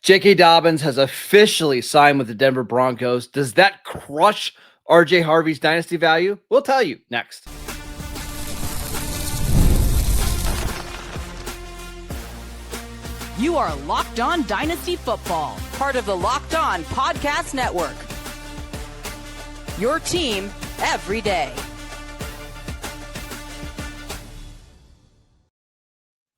J.K. Dobbins has officially signed with the Denver Broncos. Does that crush R.J. Harvey's dynasty value? We'll tell you next. You are Locked On Dynasty Football, part of the Locked On Podcast Network. Your team every day.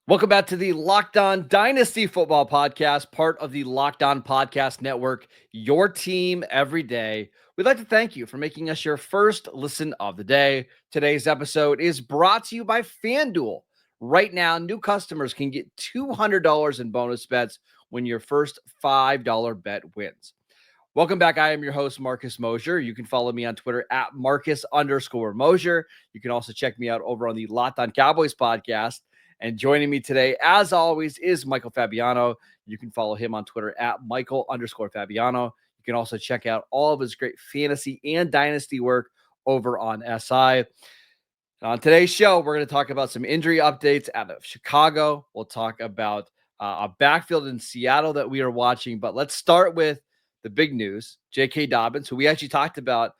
Welcome back to the Locked On Dynasty Football Podcast, part of the Locked On Podcast Network, your team every day. We'd like to thank you for making us your first listen of the day. Today's episode is brought to you by FanDuel. Right now, new customers can get $200 in bonus bets when your first $5 bet wins. Welcome back. I am your host, Marcus Mosher. You can follow me on Twitter at Marcus_Mosher. You can also check me out over on the Locked On Cowboys podcast. And joining me today, as always, is Michael Fabiano. You can follow him on Twitter at Michael_Fabiano. You can also check out all of his great fantasy and dynasty work over on SI. On today's show, we're going to talk about some injury updates out of Chicago. We'll talk about a backfield in Seattle that we are watching. But let's start with the big news. J.K. Dobbins, who we actually talked about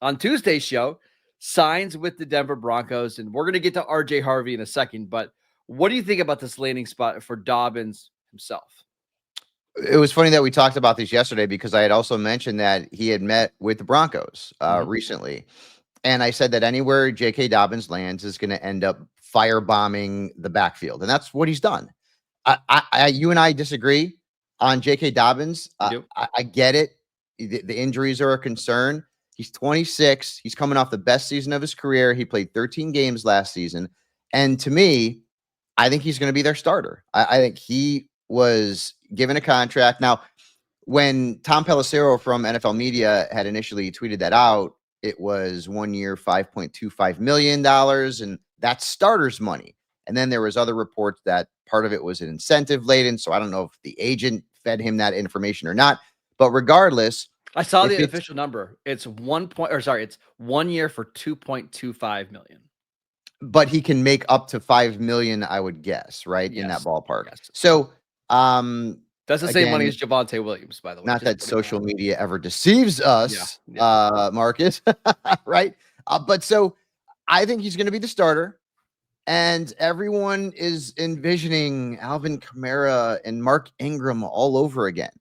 on Tuesday's show, signs with the Denver Broncos. And we're going to get to R.J. Harvey in a second. But what do you think about this landing spot for Dobbins himself? It was funny that we talked about this yesterday because I had also mentioned that he had met with the Broncos recently. And I said that anywhere J.K. Dobbins lands is going to end up firebombing the backfield. And that's what he's done. You and I disagree on J.K. Dobbins. I get it. The injuries are a concern. He's 26. He's coming off the best season of his career. He played 13 games last season. And to me, I think he's going to be their starter. I think he was given a contract. Now, when Tom Pelissero from NFL Media had initially tweeted that out, it was 1 year, $5.25 million, and that's starters money. And then there was other reports that part of it was an incentive laden. So I don't know if the agent fed him that information or not. But regardless, I saw the official number. It's 1 year for $2.25 million. But he can make up to $5 million, I would guess, right? Yes. In that ballpark. Yes. So, that's the same money as Javonte Williams, by the way. Not that social media ever deceives us, Marcus, right? But so I think he's going to be the starter, and everyone is envisioning Alvin Kamara and Mark Ingram all over again.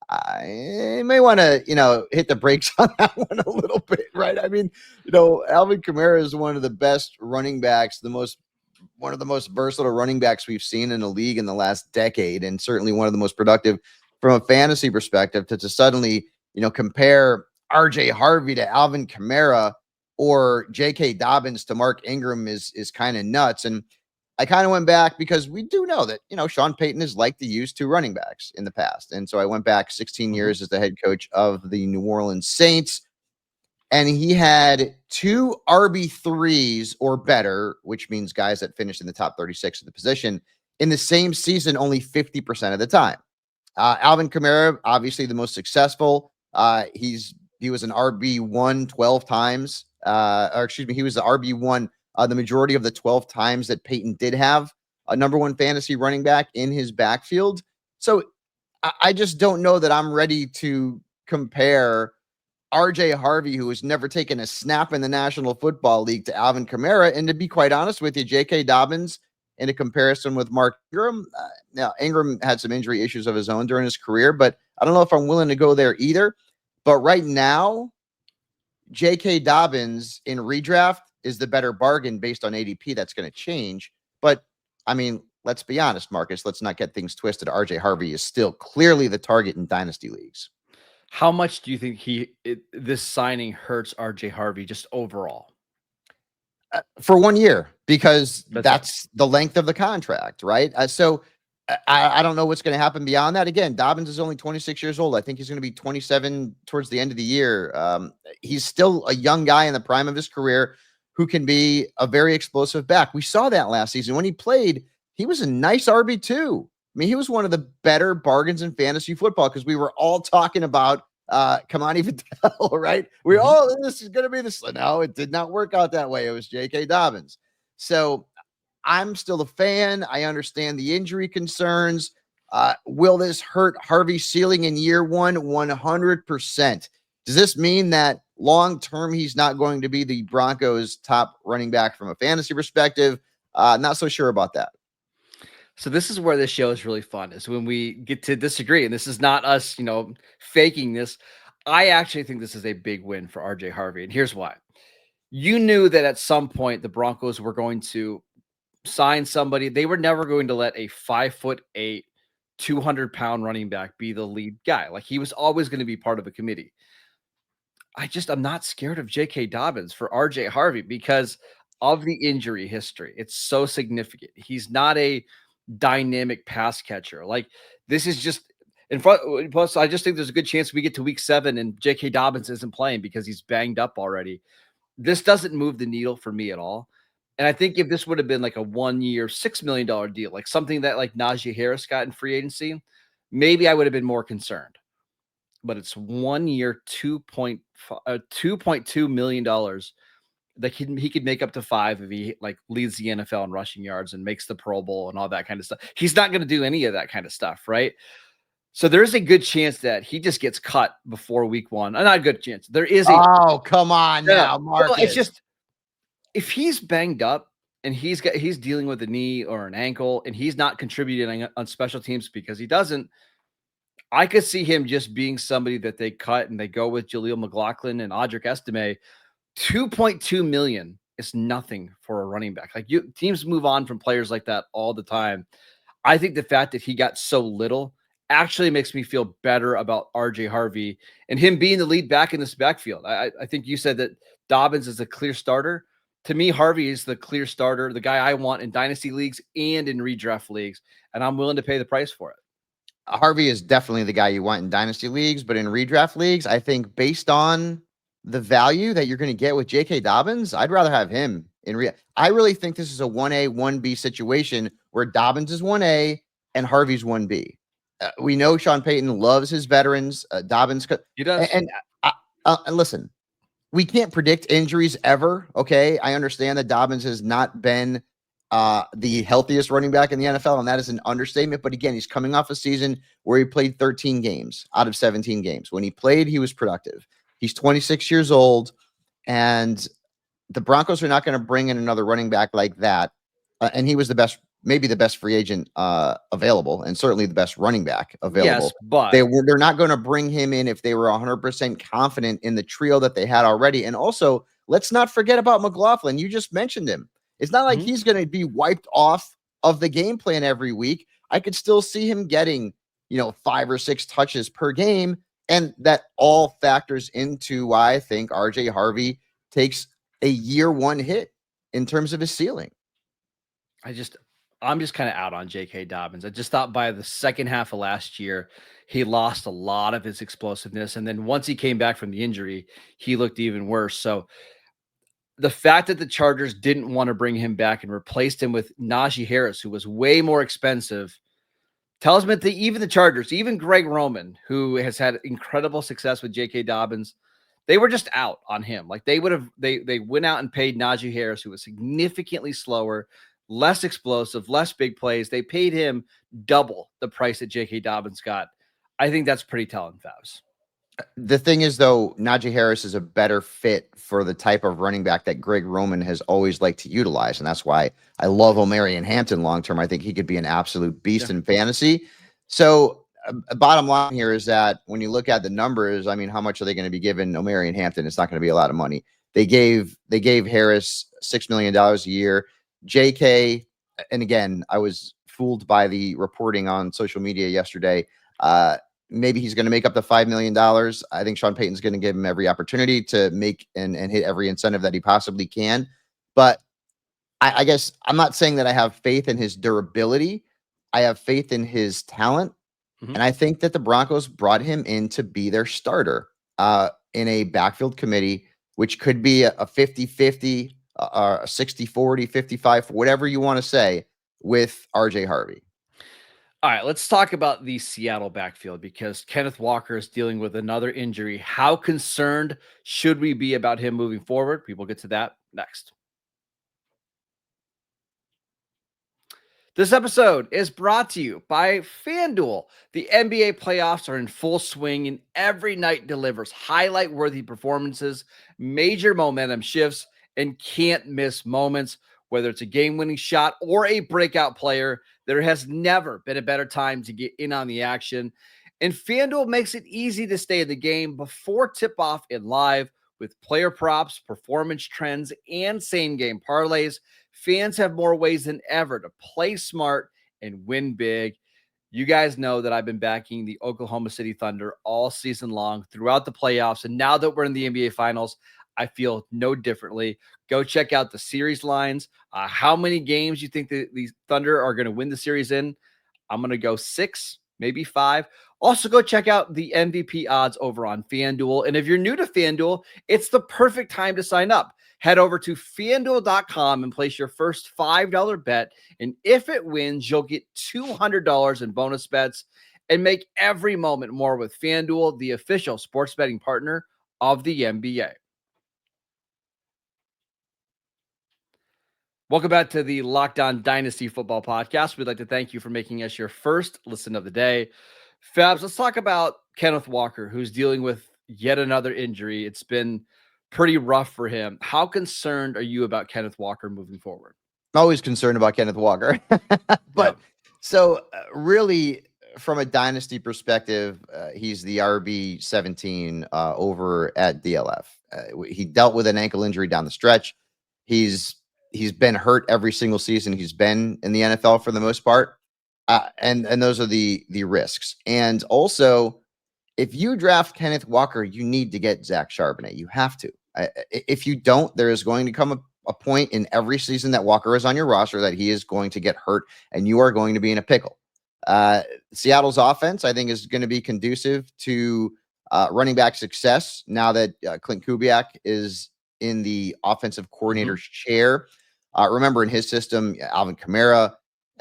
I may want to, hit the brakes on that one a little bit, right? I mean, Alvin Kamara is one of the best running backs, one of the most versatile running backs we've seen in the league in the last decade, and certainly one of the most productive from a fantasy perspective. To suddenly, compare R.J. Harvey to Alvin Kamara or J.K. Dobbins to Mark Ingram is kind of nuts. And I kind of went back because we do know that, Sean Payton has liked to use two running backs in the past. And so I went back 16 years as the head coach of the New Orleans Saints. And he had two RB3s or better, which means guys that finished in the top 36 of the position in the same season, only 50% of the time. Alvin Kamara, obviously the most successful. He was an RB1 12 times. He was the RB1 the majority of the 12 times that Peyton did have a number one fantasy running back in his backfield. So I just don't know that I'm ready to compare R.J. Harvey, who has never taken a snap in the National Football League, to Alvin Kamara. And to be quite honest with you, J.K. Dobbins, in a comparison with Mark Ingram, now Ingram had some injury issues of his own during his career, but I don't know if I'm willing to go there either. But right now, J.K. Dobbins in redraft is the better bargain based on ADP. That's going to change. But, I mean, let's be honest, Marcus. Let's not get things twisted. R.J. Harvey is still clearly the target in dynasty leagues. How much do you think this signing hurts R.J. Harvey just overall? For 1 year, because that's the length of the contract, right? So I don't know what's going to happen beyond that. Again, Dobbins is only 26 years old. I think he's going to be 27 towards the end of the year. He's still a young guy in the prime of his career who can be a very explosive back. We saw that last season. When he played, he was a nice RB2. I mean, he was one of the better bargains in fantasy football because we were all talking about Kamani Vidal, right? This is going to be this. No, it did not work out that way. It was J.K. Dobbins. So I'm still a fan. I understand the injury concerns. Will this hurt Harvey's ceiling in year one? 100%. Does this mean that long term he's not going to be the Broncos' top running back from a fantasy perspective? Not so sure about that. So this is where this show is really fun, is when we get to disagree. And this is not us, faking this. I actually think this is a big win for RJ Harvey. And here's why. You knew that at some point the Broncos were going to sign somebody. They were never going to let a 5'8", 200-pound running back be the lead guy. Like, he was always going to be part of a committee. I'm not scared of J.K. Dobbins for RJ Harvey because of the injury history. It's so significant. He's not a dynamic pass catcher. Like, this is just in front. Plus, I just think there's a good chance we get to week 7 and J.K. Dobbins isn't playing because he's banged up already. This doesn't move the needle for me at all. And I think if this would have been like a 1-year, $6 million deal, like something that like Najee Harris got in free agency, maybe I would have been more concerned. But it's 1 year, $2.2 million that he could make up to 5 if he like leads the NFL in rushing yards and makes the Pro Bowl and all that kind of stuff. He's not going to do any of that kind of stuff, right? So there's a good chance that he just gets cut before week 1. Not a good chance. There is a come on now, Marcus. Well, it's just if he's banged up and he's dealing with a knee or an ankle and he's not contributing on special teams because he doesn't, I could see him just being somebody that they cut and they go with Jaleel McLaughlin and Audric Estime. $2.2 million is nothing for a running back. Like, teams move on from players like that all the time. I think the fact that he got so little actually makes me feel better about RJ Harvey and him being the lead back in this backfield. I think you said that Dobbins is a clear starter. To me, Harvey is the clear starter, the guy I want in dynasty leagues and in redraft leagues, and I'm willing to pay the price for it. Harvey is definitely the guy you want in dynasty leagues, but in redraft leagues, I think based on the value that you're going to get with J.K. Dobbins, I'd rather have him in I really think this is a 1A, 1B situation where Dobbins is 1A and Harvey's 1B. We know Sean Payton loves his veterans. Dobbins, he does. And listen, we can't predict injuries ever. Okay, I understand that Dobbins has not been the healthiest running back in the NFL, and that is an understatement. But again, he's coming off a season where he played 13 games out of 17 games. When he played, he was productive. He's 26 years old, and the Broncos are not going to bring in another running back like that. And he was the best, maybe the best free agent available, and certainly the best running back available. Yes, but they're not going to bring him in if they were 100% confident in the trio that they had already. And also, let's not forget about McLaughlin. You just mentioned him. It's not like he's going to be wiped off of the game plan every week. I could still see him getting, 5 or 6 touches per game. And that all factors into why I think RJ Harvey takes a year 1 hit in terms of his ceiling. I'm just kind of out on J.K. Dobbins. I just thought by the second half of last year, he lost a lot of his explosiveness. And then once he came back from the injury, he looked even worse. So the fact that the Chargers didn't want to bring him back and replaced him with Najee Harris, who was way more expensive, tells me that even the Chargers, even Greg Roman, who has had incredible success with J.K. Dobbins, they were just out on him. Like, they went out and paid Najee Harris, who was significantly slower, less explosive, less big plays. They paid him double the price that J.K. Dobbins got. I think that's pretty telling, Favs. The thing is, though, Najee Harris is a better fit for the type of running back that Greg Roman has always liked to utilize. And that's why I love Omarion Hampton long-term. I think he could be an absolute beast in fantasy. So bottom line here is that when you look at the numbers, I mean, how much are they going to be giving Omarion Hampton? It's not going to be a lot of money. They gave Harris $6 million a year. JK, and again, I was fooled by the reporting on social media yesterday. Maybe he's going to make up the $5 million. I think Sean Payton's going to give him every opportunity to make and hit every incentive that he possibly can. But I guess I'm not saying that I have faith in his durability. I have faith in his talent. Mm-hmm. And I think that the Broncos brought him in to be their starter in a backfield committee, which could be a 50-50, a 60-40, 55, whatever you want to say, with RJ Harvey. All right, let's talk about the Seattle backfield because Kenneth Walker is dealing with another injury. How concerned should we be about him moving forward? We will get to that next. This episode is brought to you by FanDuel. The NBA playoffs are in full swing, and every night delivers highlight-worthy performances, major momentum shifts, and can't-miss moments. Whether it's a game-winning shot or a breakout player, there has never been a better time to get in on the action. And FanDuel makes it easy to stay in the game before tip-off and live with player props, performance trends, and same-game parlays. Fans have more ways than ever to play smart and win big. You guys know that I've been backing the Oklahoma City Thunder all season long throughout the playoffs. And now that we're in the NBA Finals, I feel no differently. Go check out the series lines. How many games you think the Thunder are going to win the series in? I'm going to go 6, maybe 5. Also, go check out the MVP odds over on FanDuel. And if you're new to FanDuel, it's the perfect time to sign up. Head over to FanDuel.com and place your first $5 bet. And if it wins, you'll get $200 in bonus bets and make every moment more with FanDuel, the official sports betting partner of the NBA. Welcome back to the Locked On Dynasty Football Podcast. We'd like to thank you for making us your first listen of the day. Fabs, let's talk about Kenneth Walker, who's dealing with yet another injury. It's been pretty rough for him. How concerned are you about Kenneth Walker moving forward? I'm always concerned about Kenneth Walker. But so really, from a dynasty perspective, he's the RB 17 over at DLF. He dealt with an ankle injury down the stretch. He's been hurt every single season he's been in the NFL for the most part. And those are the risks. And also, if you draft Kenneth Walker, you need to get Zach Charbonnet. You have to. If you don't, there is going to come a point in every season that Walker is on your roster that he is going to get hurt and you are going to be in a pickle. Seattle's offense, I think, is going to be conducive to running back success now that Clint Kubiak is in the offensive coordinator's chair. Remember, in his system, Alvin Kamara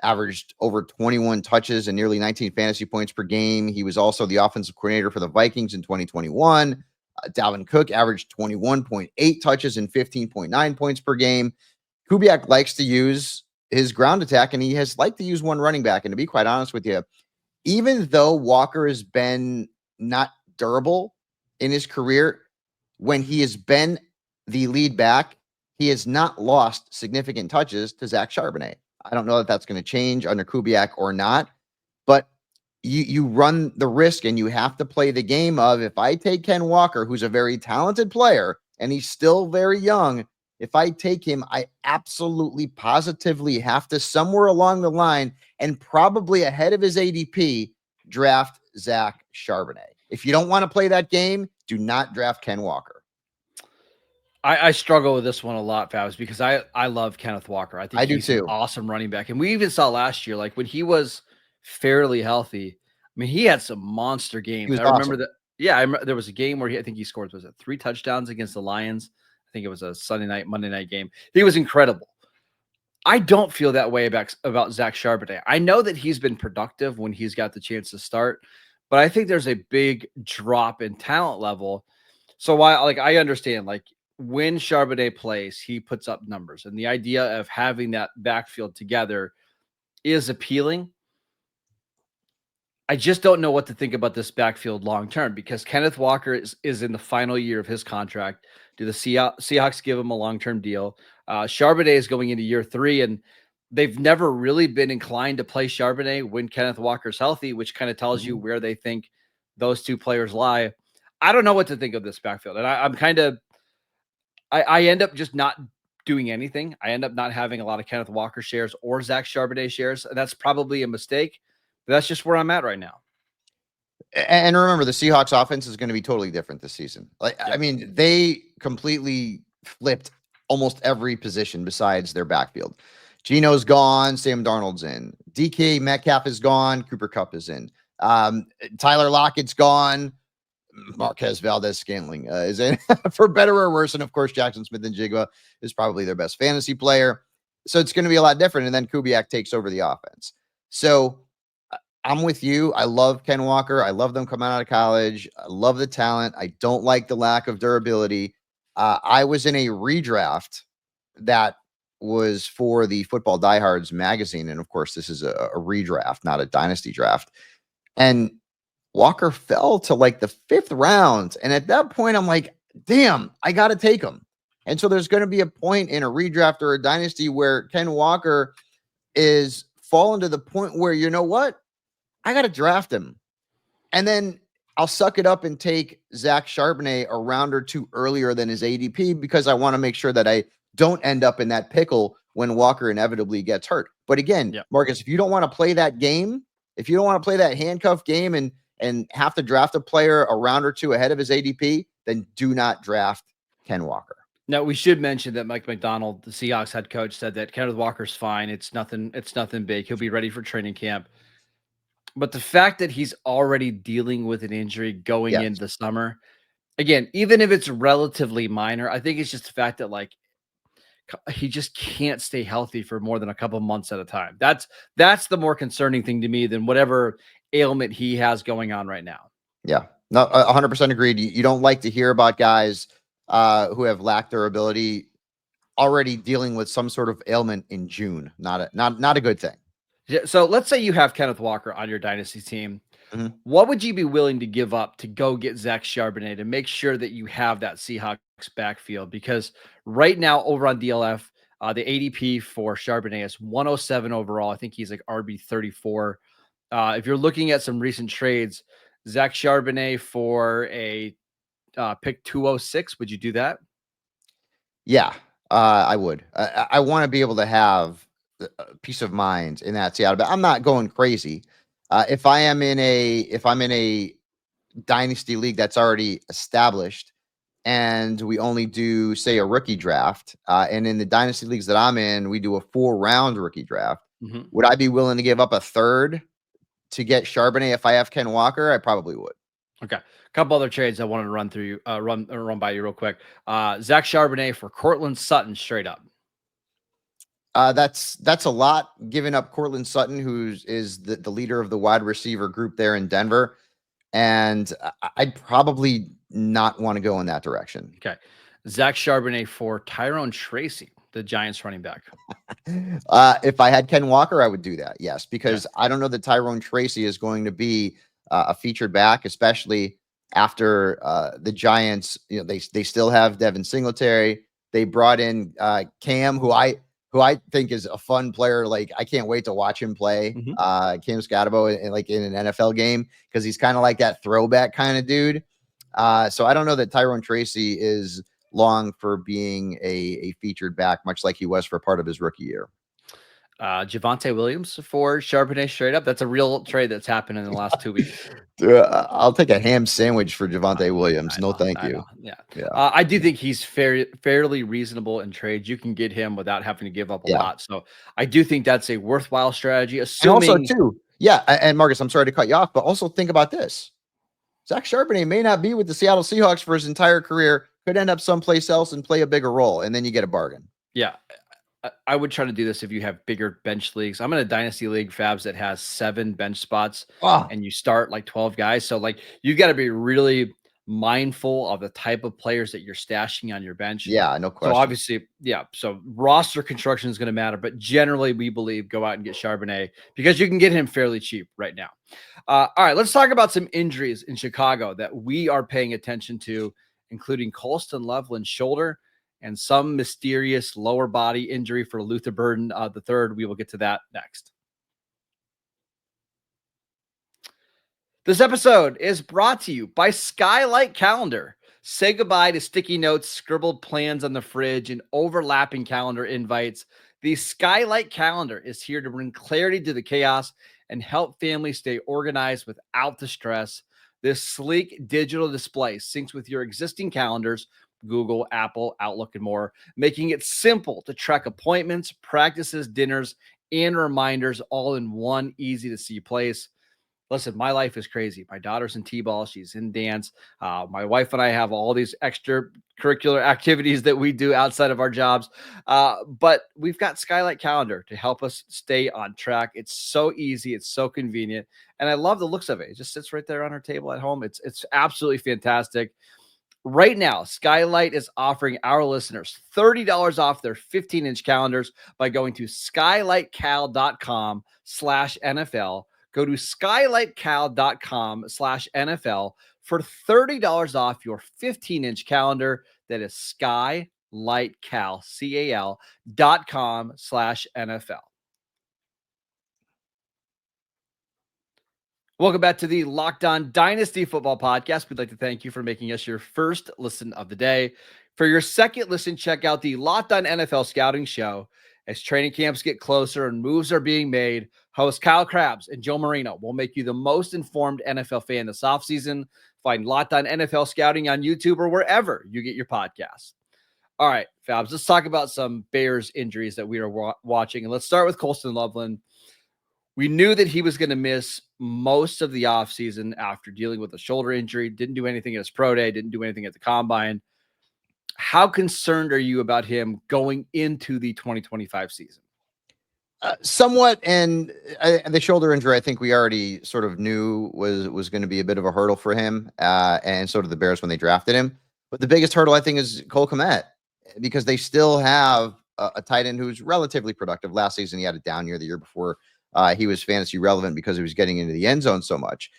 averaged over 21 touches and nearly 19 fantasy points per game. He was also the offensive coordinator for the Vikings in 2021. Dalvin Cook averaged 21.8 touches and 15.9 points per game. Kubiak likes to use his ground attack, and he has liked to use one running back. And to be quite honest with you, even though Walker has been not durable in his career, when he has been the lead back, he has not lost significant touches to Zach Charbonnet. I don't know if that's going to change under Kubiak or not, but you run the risk and you have to play the game of, if I take Ken Walker, who's a very talented player and he's still very young, if I take him, I absolutely positively have to somewhere along the line and probably ahead of his ADP draft Zach Charbonnet. If you don't want to play that game, do not draft Ken Walker. I struggle with this one a lot, Fabs, because I love Kenneth Walker. I think he's an awesome running back. And we even saw last year, like when he was fairly healthy, I mean, he had some monster games. I remember that. Yeah, there was a game where I think he scored, was it 3 touchdowns against the Lions? I think it was a Monday night game. He was incredible. I don't feel that way about Zach Charbonnet. I know that he's been productive when he's got the chance to start, but I think there's a big drop in talent level. So while I understand, when Charbonnet plays, he puts up numbers, and the idea of having that backfield together is appealing. I just don't know what to think about this backfield long-term, because Kenneth Walker is in the final year of his contract. Do the Seahawks give him a long-term deal? Charbonnet is going into year 3, and they've never really been inclined to play Charbonnet when Kenneth Walker's healthy, which kind of tells you where they think those two players lie. I don't know what to think of this backfield, and I end up just not doing anything. I end up not having a lot of Kenneth Walker shares or Zach Charbonnet shares. And that's probably a mistake, but that's just where I'm at right now. And remember, the Seahawks offense is going to be totally different this season. I mean, they completely flipped almost every position besides their backfield. Geno's gone. Sam Darnold's in. DK Metcalf is gone. Cooper Kupp is in. Tyler Lockett's gone. Marquez Valdez-Scantling is in for better or worse. And of course, Jackson Smith-Njigba is probably their best fantasy player. So it's going to be a lot different. And then Kubiak takes over the offense. So I'm with you. I love Ken Walker. I love them coming out of college. I love the talent. I don't like the lack of durability. I was in a redraft that was for the Football Diehards magazine. And of course, this is a redraft, not a dynasty draft. And Walker fell to like the 5th round. And at that point, I'm like, damn, I got to take him. And so there's going to be a point in a redraft or a dynasty where Ken Walker is falling to the point where, you know what? I got to draft him. And then I'll suck it up and take Zach Charbonnet a round or two earlier than his ADP because I want to make sure that I don't end up in that pickle when Walker inevitably gets hurt. But again, Marcus, if you don't want to play that game, if you don't want to play that handcuff game and have to draft a player a round or two ahead of his ADP, then do not draft Ken Walker. Now, we should mention that Mike McDonald, the Seahawks head coach, said that Kenneth Walker's fine. It's nothing big. He'll be ready for training camp. But the fact that he's already dealing with an injury going into the summer, again, even if it's relatively minor, I think it's just the fact that like he just can't stay healthy for more than a couple months at a time. That's the more concerning thing to me than whatever ailment he has going on right now. Yeah, no, 100% agreed. You don't like to hear about guys who have lacked their ability already dealing with some sort of ailment in June. Not a good thing. Yeah, so let's say you have Kenneth Walker on your dynasty team. What would you be willing to give up to go get Zach Charbonnet to make sure that you have that Seahawks backfield? Because right now over on DLF, the ADP for Charbonnet is 107 overall. I think he's like RB 34. If you're looking at some recent trades, Zach Charbonnet for a pick 206, would you do that? Yeah, I would. I want to be able to have peace of mind in that Seattle, but I'm not going crazy. If I'm in a dynasty league that's already established and we only do say a rookie draft, and in the dynasty leagues that I'm in, we do a 4-round rookie draft. Would I be willing to give up a third to get Charbonnet if I have Ken Walker? I probably would. Okay. A couple other trades I wanted to run through you, run by you real quick. Zach Charbonnet for Cortland Sutton straight up. That's a lot, giving up Cortland Sutton, who is the leader of the wide receiver group there in Denver. And I'd probably not want to go in that direction. Okay. Zach Charbonnet for Tyrone Tracy, the Giants running back. If I had Ken Walker, I would do that. Yes, because I don't know that Tyrone Tracy is going to be a featured back, especially after the Giants. You know, they still have Devin Singletary. They brought in Cam, who I think is a fun player. Like, I can't wait to watch him play Cam Scatabo in an NFL game, because he's kind of like that throwback kind of dude. So I don't know that Tyrone Tracy is long for being a featured back, much like he was for part of his rookie year. Javonte Williams for Charbonnet straight up. That's a real trade that's happened in the last 2 weeks. I'll take a ham sandwich for Javonte Williams. No, thank you. Yeah. I do think he's fairly reasonable in trades. You can get him without having to give up a lot. So I do think that's a worthwhile strategy. Assuming, and also too, and Marcus, I'm sorry to cut you off, but also think about this. Zach Charbonnet may not be with the Seattle Seahawks for his entire career, could end up someplace else and play a bigger role, and then you get a bargain. Yeah. I would try to do this if you have bigger bench leagues. I'm in a dynasty league, Fabs, that has 7 bench spots, and you start like 12 guys. So like, you've got to be really mindful of the type of players that you're stashing on your bench. Yeah, no question. So obviously, so roster construction is going to matter, but generally we believe go out and get Charbonnet because you can get him fairly cheap right now. All right, let's talk about some injuries in Chicago that we are paying attention to, including Colston Loveland's shoulder and some mysterious lower body injury for Luther Burden the third. We will get to that next. This episode is brought to you by Skylight Calendar. Say goodbye to sticky notes, scribbled plans on the fridge, and overlapping calendar invites. The Skylight Calendar is here to bring clarity to the chaos and help families stay organized without the stress. This sleek digital display syncs with your existing calendars, Google, Apple, Outlook, and more, making it simple to track appointments, practices, dinners, and reminders all in one easy-to-see place. Listen, my life is crazy. My daughter's in T-ball. She's in dance. My wife and I have all these extracurricular activities that we do outside of our jobs. But we've got Skylight Calendar to help us stay on track. It's so easy. It's so convenient. And I love the looks of it. It just sits right there on our table at home. It's absolutely fantastic. Right now, Skylight is offering our listeners $30 off their 15-inch calendars by going to skylightcal.com/NFL. Go to skylightcal.com/NFL for $30 off your 15-inch calendar. That is skylightcal.com/NFL. Welcome back to the Locked On Dynasty Football Podcast. We'd like to thank you for making us your first listen of the day. For your second listen, check out the Locked On NFL Scouting Show. As training camps get closer and moves are being made, host Kyle Krabs and Joe Marino will make you the most informed NFL fan this offseason. Find Locked On NFL Scouting on YouTube or wherever you get your podcasts. All right, Fabs, let's talk about some Bears injuries that we are watching. And let's start with Colston Loveland. We knew that he was going to miss most of the offseason after dealing with a shoulder injury. Didn't do anything at his pro day, didn't do anything at the combine. How concerned are you about him going into the 2025 season? Somewhat, and the shoulder injury, I think we already sort of knew was going to be a bit of a hurdle for him, and so did the Bears when they drafted him. But the biggest hurdle, I think, is Cole Kmet, because they still have a tight end who's relatively productive. Last season, he had a down year. The year before, he was fantasy relevant because he was getting into the end zone so much.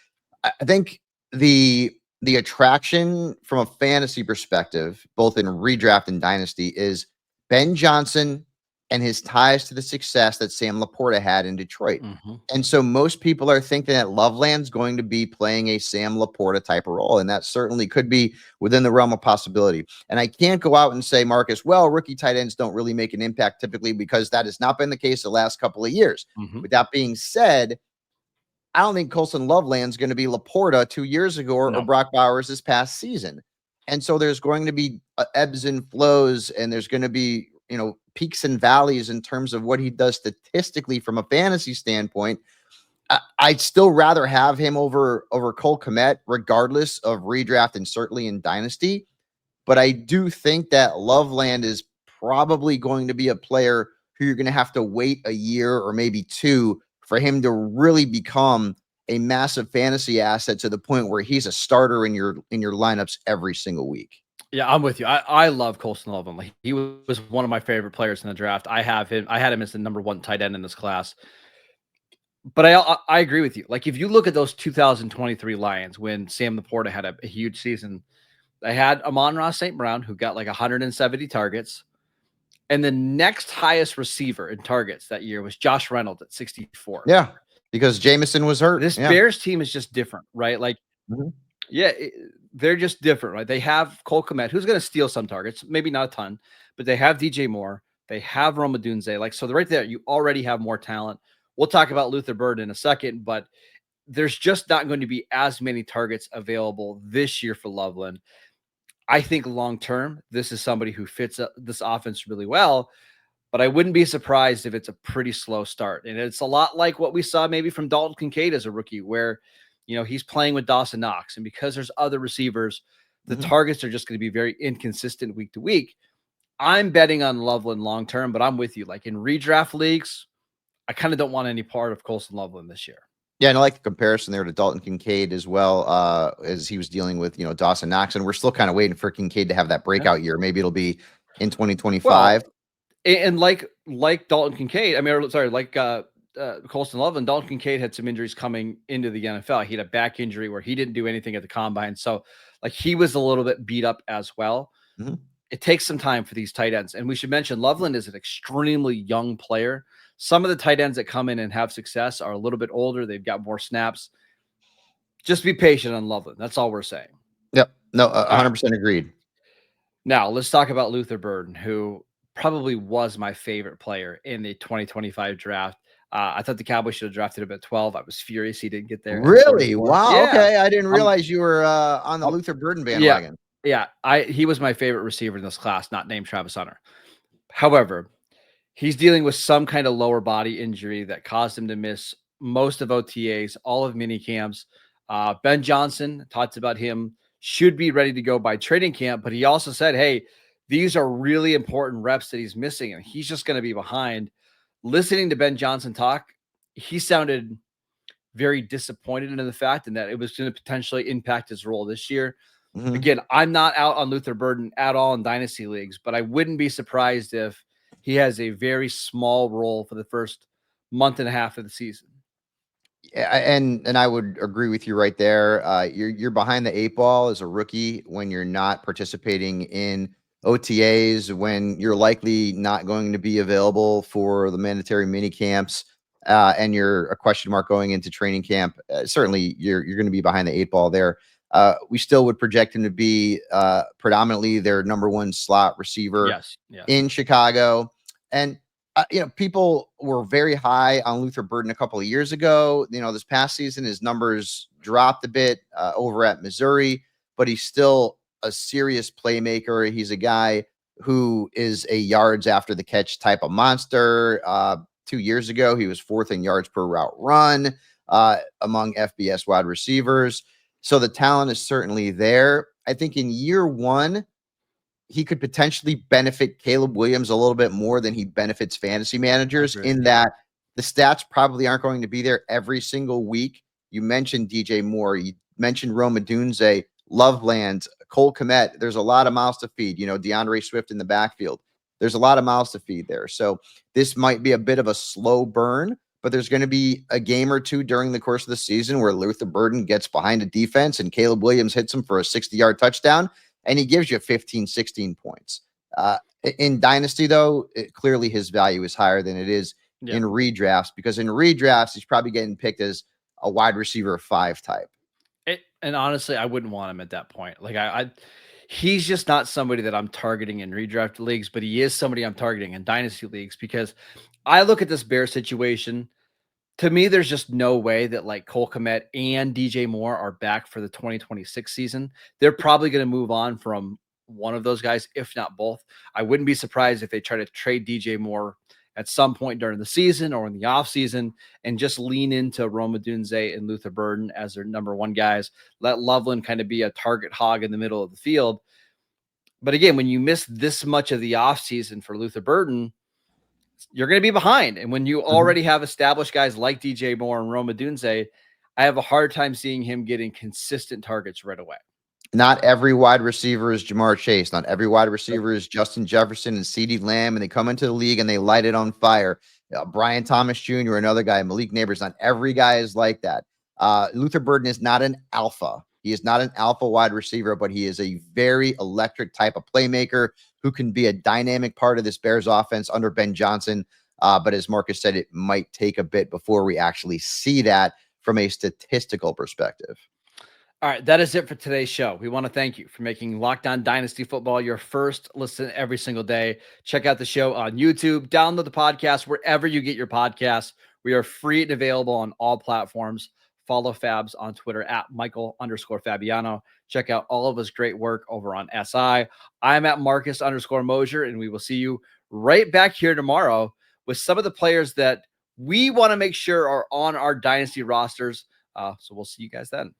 I think the attraction from a fantasy perspective, both in redraft and dynasty, is Ben Johnson and his ties to the success that Sam Laporta had in Detroit. Mm-hmm. And so most people are thinking that Loveland's going to be playing a Sam Laporta type of role. And that certainly could be within the realm of possibility. And I can't go out and say, Marcus, well, rookie tight ends don't really make an impact typically, because that has not been the case the last couple of years. Mm-hmm. With that being said, I don't think Colston Loveland's going to be Laporta 2 years ago or Brock Bowers this past season. And so there's going to be ebbs and flows, and there's going to be, peaks and valleys in terms of what he does statistically from a fantasy standpoint. I'd still rather have him over Cole Kmet, regardless of redraft and certainly in dynasty. But I do think that Loveland is probably going to be a player who you're going to have to wait a year or maybe two for him to really become a massive fantasy asset to the point where he's a starter in your lineups every single week. Yeah, I'm with you. I love Colston Loveland. Like, he was one of my favorite players in the draft. I had him as the number one tight end in this class. But I agree with you. Like, if you look at those 2023 Lions when Sam Laporta had a huge season, they had Amon-Ra St. Brown, who got like 170 targets. And the next highest receiver in targets that year was Josh Reynolds at 64. Yeah, because Jameson was hurt. This Bears team is just different, right? Like, they're just different, right? They have Cole Kmet, who's going to steal some targets, maybe not a ton, but they have DJ Moore. They have Rome Odunze. Like, so right there, you already have more talent. We'll talk about Luther Bird in a second, but there's just not going to be as many targets available this year for Loveland. I think long-term, this is somebody who fits this offense really well, but I wouldn't be surprised if it's a pretty slow start. And it's a lot like what we saw maybe from Dalton Kincaid as a rookie, where he's playing with Dawson Knox, and because there's other receivers, the targets are just going to be very inconsistent week to week. I'm betting on Loveland long-term, but I'm with you. Like, in redraft leagues, I kind of don't want any part of Colston Loveland this year. Yeah, and I like the comparison there to Dalton Kincaid as well, as he was dealing with, Dawson Knox, and we're still kind of waiting for Kincaid to have that breakout year. Maybe it'll be in 2025. Well, and like Dalton Kincaid, Colston Loveland, Dalton Kincaid had some injuries coming into the NFL. He had a back injury where he didn't do anything at the combine. So, like, he was a little bit beat up as well. Mm-hmm. It takes some time for these tight ends. And we should mention Loveland is an extremely young player. Some of the tight ends that come in and have success are a little bit older. They've got more snaps. Just be patient on Loveland. That's all we're saying. Yep. No, 100% agreed. Now, let's talk about Luther Burden, who probably was my favorite player in the 2025 draft. I thought the Cowboys should have drafted him at 12. I was furious he didn't get there. Really? Wow. Yeah. Okay. I didn't realize you were on the Luther Burden bandwagon. Yeah. He was my favorite receiver in this class, not named Travis Hunter. However, he's dealing with some kind of lower body injury that caused him to miss most of OTAs, all of mini camps. Ben Johnson talks about him should be ready to go by training camp, but he also said, hey, these are really important reps that he's missing, and he's just going to be behind. Listening to Ben Johnson talk, he sounded very disappointed in the fact and that it was going to potentially impact his role this year. Again, I'm not out on Luther Burden at all in dynasty leagues, but I wouldn't be surprised if he has a very small role for the first month and a half of the season. Yeah, and I would agree with you right there. You're behind the eight ball as a rookie when you're not participating in OTAs, when you're likely not going to be available for the mandatory mini camps, and you're a question mark going into training camp. Certainly, you're going to be behind the eight ball there. We still would project him to be predominantly their number one slot receiver in Chicago, and people were very high on Luther Burden a couple of years ago. This past season, his numbers dropped a bit over at Missouri, but he's still a serious playmaker. He's a guy who is a yards after the catch type of monster. 2 years ago, he was fourth in yards per route run among FBS wide receivers. So the talent is certainly there. I think in year one, he could potentially benefit Caleb Williams a little bit more than he benefits fantasy managers, in that the stats probably aren't going to be there every single week. You mentioned DJ Moore. You mentioned Rome Odunze, Loveland, Cole Kmet. There's a lot of mouths to feed. DeAndre Swift in the backfield. There's a lot of mouths to feed there. So this might be a bit of a slow burn, but there's going to be a game or two during the course of the season where Luther Burden gets behind a defense and Caleb Williams hits him for a 60-yard touchdown, and he gives you 15, 16 points. In Dynasty, though, clearly his value is higher than it is in redrafts, because in redrafts, he's probably getting picked as a wide receiver 5 type. And honestly, I wouldn't want him at that point. Like he's just not somebody that I'm targeting in redraft leagues, but he is somebody I'm targeting in dynasty leagues, because I look at this Bear situation. To me, there's just no way that like Cole Kmet and DJ Moore are back for the 2026 season. They're probably going to move on from one of those guys, if not both. I wouldn't be surprised if they try to trade DJ Moore at some point during the season or in the offseason and just lean into Rome Odunze and Luther Burden as their number one guys. Let Loveland kind of be a target hog in the middle of the field. But again, when you miss this much of the offseason for Luther Burden, you're going to be behind. And when you already have established guys like DJ Moore and Rome Odunze, I have a hard time seeing him getting consistent targets right away. Not every wide receiver is Jamar Chase. Not every wide receiver is Justin Jefferson and CeeDee Lamb, and they come into the league and they light it on fire. Brian Thomas Jr., another guy, Malik Neighbors. Not every guy is like that. Luther Burden is not an alpha. He is not an alpha wide receiver, but he is a very electric type of playmaker who can be a dynamic part of this Bears offense under Ben Johnson. But as Marcus said, it might take a bit before we actually see that from a statistical perspective. All right, that is it for today's show. We want to thank you for making Locked On Dynasty Football your first listen every single day. Check out the show on YouTube. Download the podcast wherever you get your podcasts. We are free and available on all platforms. Follow Fabs on Twitter at Michael_Fabiano. Check out all of his great work over on SI. I'm at Marcus_Mosher, and we will see you right back here tomorrow with some of the players that we want to make sure are on our Dynasty rosters. So we'll see you guys then.